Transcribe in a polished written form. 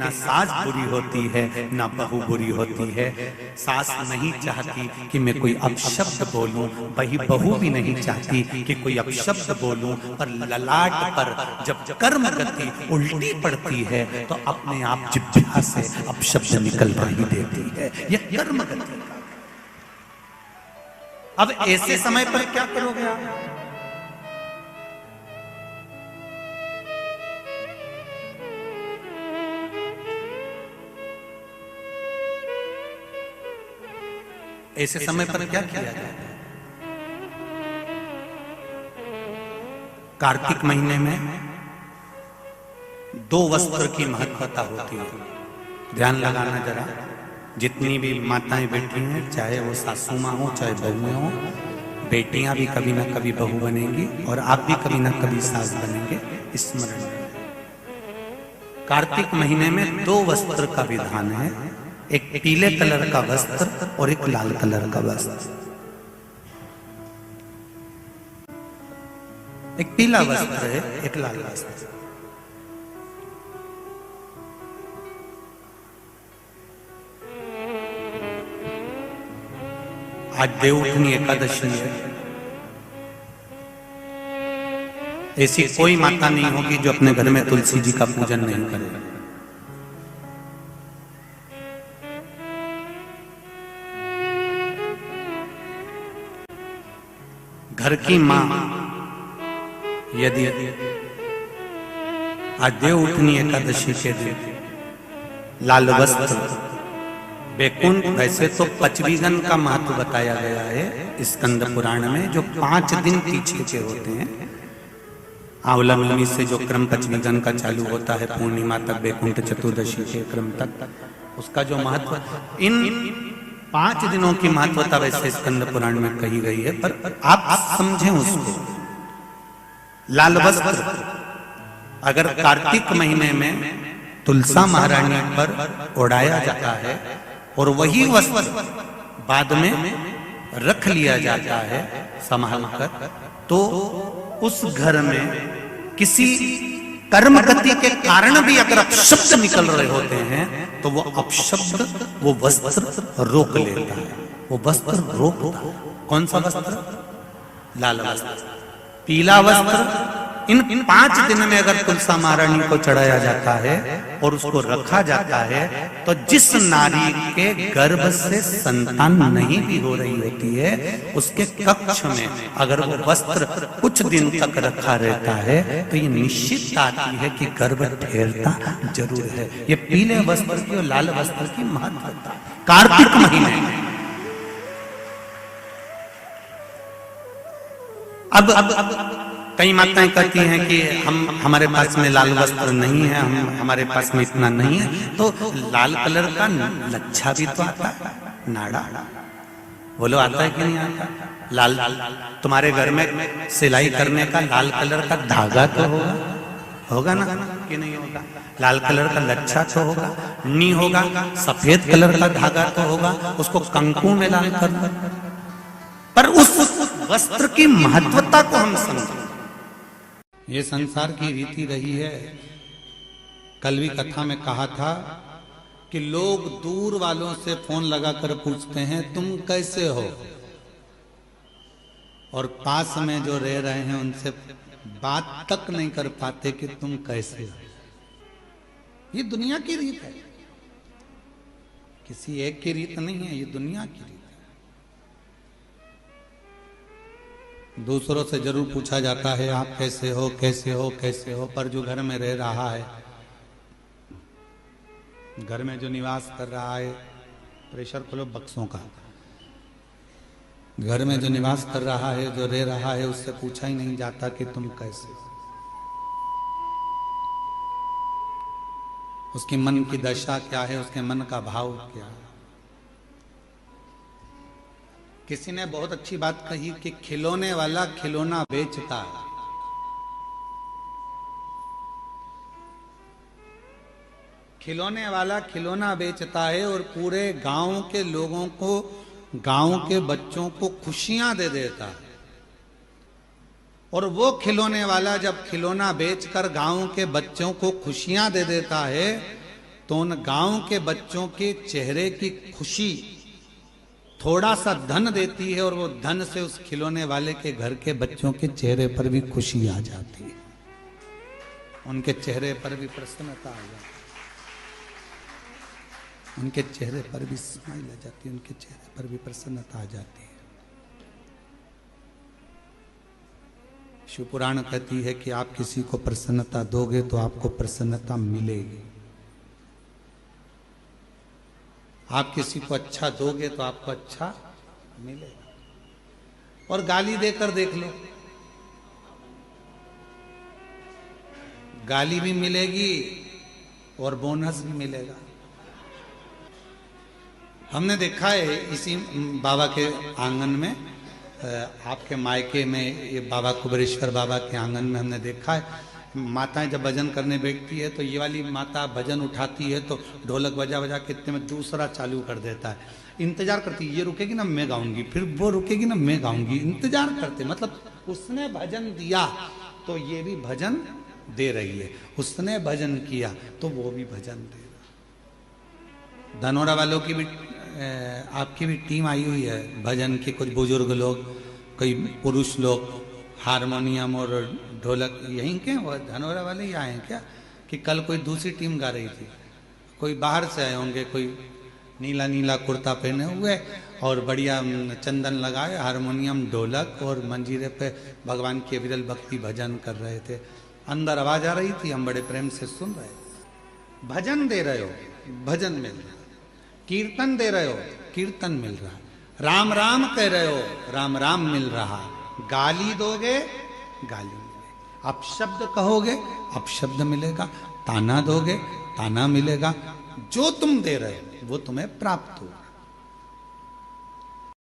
ना सास बुरी होती है ना बहू बुरी होती है। सास नहीं चाहती कि मैं कोई अपशब्द बोलूं, वही बहू भी नहीं चाहती कि कोई अपशब्द बोलूं, पर ललाट पर जब कर्म गति उल्टी पड़ती है तो अपने आप जिह्वा से अपशब्द निकलवा ही देती है। यह कर्म गति। अब ऐसे समय पर क्या करोगे आप? ऐसे समय पर क्या किया जाए? कार्तिक महीने में दो वस्त्र की महत्वता होती है। ध्यान लगाना जरा, जितनी भी माताएं बेटी हैं, चाहे वो सासू माँ हो चाहे बहुएं हो, बेटियां भी कभी ना कभी बहू बनेंगी और आप भी कभी ना कभी सास बनेंगे। स्मरण रखें। कार्तिक महीने में दो वस्त्र का विधान है, एक पीले कलर का वस्त्र और एक लाल कलर का वस्त्र। एक पीला वस्त्र है, एक लाल वस्त्र। आज देवउठनी एकादशी है। ऐसी कोई माता नहीं होगी जो अपने घर में तुलसी जी का पूजन नहीं करे। घर की मां यदि आज देवउठनी एकादशी के दिन लाल वस्त्र, बैकुंठ, वैसे तो पचवीगन का महत्व बताया गया है स्कंद पुराण में, जो 5 दिन पीछे के होते हैं। आंवला नवमी से जो क्रम पचवीगन का चालू होता है पूर्णिमा तक, बैकुंठ चतुर्दशी के क्रम तक, उसका जो महत्व, इन 5 दिनों की महत्वता वैसे स्कंद पुराण में कही गई है, पर आप समझें उसको। लाल वस्त्र अगर कार्तिक महीने में तुलसा महारानी पर ओढ़ाया जाता है और वही वस्त्र बाद में रख लिया जाता है संभाल कर, तो उस घर में किसी कर्म गति के कारण भी अगर अपशब्द निकल रहे होते हैं तो वो अपशब्द वो वस्त्र रोक लेता है। वो वस्त्र रोकता है। कौन सा वस्त्र? लाल वस्त्र। पीला वस्त्र इन 5 दिन में अगर तुलसा महारानी को चढ़ाया जाता है और उसको रखा जाता है, तो जिस नारी के गर्भ से संतान नहीं भी हो रही होती है, उसके कक्ष में अगर वो वस्त्र कुछ दिन तक रखा रहता है तो ये निश्चित आती है कि गर्भ ठहरता जरूर है। ये पीले वस्त्र की और लाल वस्त्र की महत्वता कार्तिक महीने में। अब कई माताएं कहती हैं कि हमारे पास में लाल वस्त्र नहीं है, हमारे पास में इतना नहीं है, तो लाल कलर का लच्छा भी तो आता है, नाड़ा। बोलो आता है कि नहीं आता? लाल तुम्हारे घर में सिलाई करने का लाल कलर का धागा तो होगा, होगा ना कि नहीं होगा? लाल कलर का लच्छा तो होगा, नहीं होगा सफेद कलर का धागा तो होगा, उसको कंकु में लाल कर। पर उस वस्त्र की महत्वता को हम समझें। ये संसार की रीति रही है। कल भी कथा में कहा था कि लोग दूर वालों से फोन लगाकर पूछते हैं तुम कैसे हो, और पास में जो रह रहे हैं उनसे बात तक नहीं कर पाते कि तुम कैसे हो। ये दुनिया की रीत है, किसी एक की रीत नहीं है, ये दुनिया की रीत है। दूसरों से जरूर पूछा जाता है आप कैसे हो कैसे हो कैसे हो, पर जो घर में रह रहा है, घर में जो निवास कर रहा है, प्रेशर खोलो बक्सों का, घर में जो निवास कर रहा है, जो रह रहा है, उससे पूछा ही नहीं जाता कि तुम कैसे हो। उसके मन की दशा क्या है, उसके मन का भाव क्या है। किसी ने बहुत अच्छी बात कही कि खिलौने वाला खिलौना बेचता है। खिलौने वाला खिलौना बेचता है और पूरे गांव के लोगों को, गांव के बच्चों को खुशियां दे देता है। और वो खिलौने वाला जब खिलौना बेचकर गांव के बच्चों को खुशियां दे देता है तो उन गांव के बच्चों के चेहरे की खुशी थोड़ा सा धन देती है और वो धन से उस खिलौने वाले के घर के बच्चों के चेहरे पर भी खुशी आ जाती है, उनके चेहरे पर भी प्रसन्नता आ जाती है, उनके चेहरे पर भी स्माइल आ जाती है, उनके चेहरे पर भी प्रसन्नता आ जाती है। शिव पुराण कहती है कि आप किसी को प्रसन्नता दोगे तो आपको प्रसन्नता मिलेगी, आप किसी को अच्छा दोगे तो आपको अच्छा मिलेगा। और गाली देकर देख लो, गाली भी मिलेगी और बोनस भी मिलेगा। हमने देखा है इसी बाबा के आंगन में, आपके मायके में, ये बाबा कुबेरेश्वर बाबा के आंगन में हमने देखा है, माताएं जब भजन करने बैठती है तो ये वाली माता भजन उठाती है तो ढोलक बजा बजा के इतने में दूसरा चालू कर देता है, इंतजार करती है, ये रुकेगी ना मैं गाऊंगी, फिर वो रुकेगी ना मैं गाऊंगी, इंतजार करते, मतलब उसने भजन दिया तो ये भी भजन दे रही है, उसने भजन किया तो वो भी भजन दे रहा। धनोरा वालों की भी आपकी भी टीम आई हुई है भजन के, कुछ बुजुर्ग लोग, कई पुरुष लोग, हारमोनियम और ढोलक यहीं के वो धनोरा वाले ही आए हैं क्या? कि कल कोई दूसरी टीम गा रही थी, कोई बाहर से आए होंगे, कोई नीला नीला कुर्ता पहने हुए और बढ़िया चंदन लगाए, हारमोनियम ढोलक और मंजीरे पे भगवान के विरल भक्ति भजन कर रहे थे। अंदर आवाज आ रही थी, हम बड़े प्रेम से सुन रहे। भजन दे रहे हो, भजन मिल रहा, कीर्तन दे रहे हो, कीर्तन मिल रहा, राम राम कह रहे हो, राम राम मिल रहा, गाली दोगे गाली मिलेगी, अपशब्द कहोगे अपशब्द मिलेगा, ताना दोगे ताना मिलेगा, जो तुम दे रहे हो वो तुम्हें प्राप्त होगा।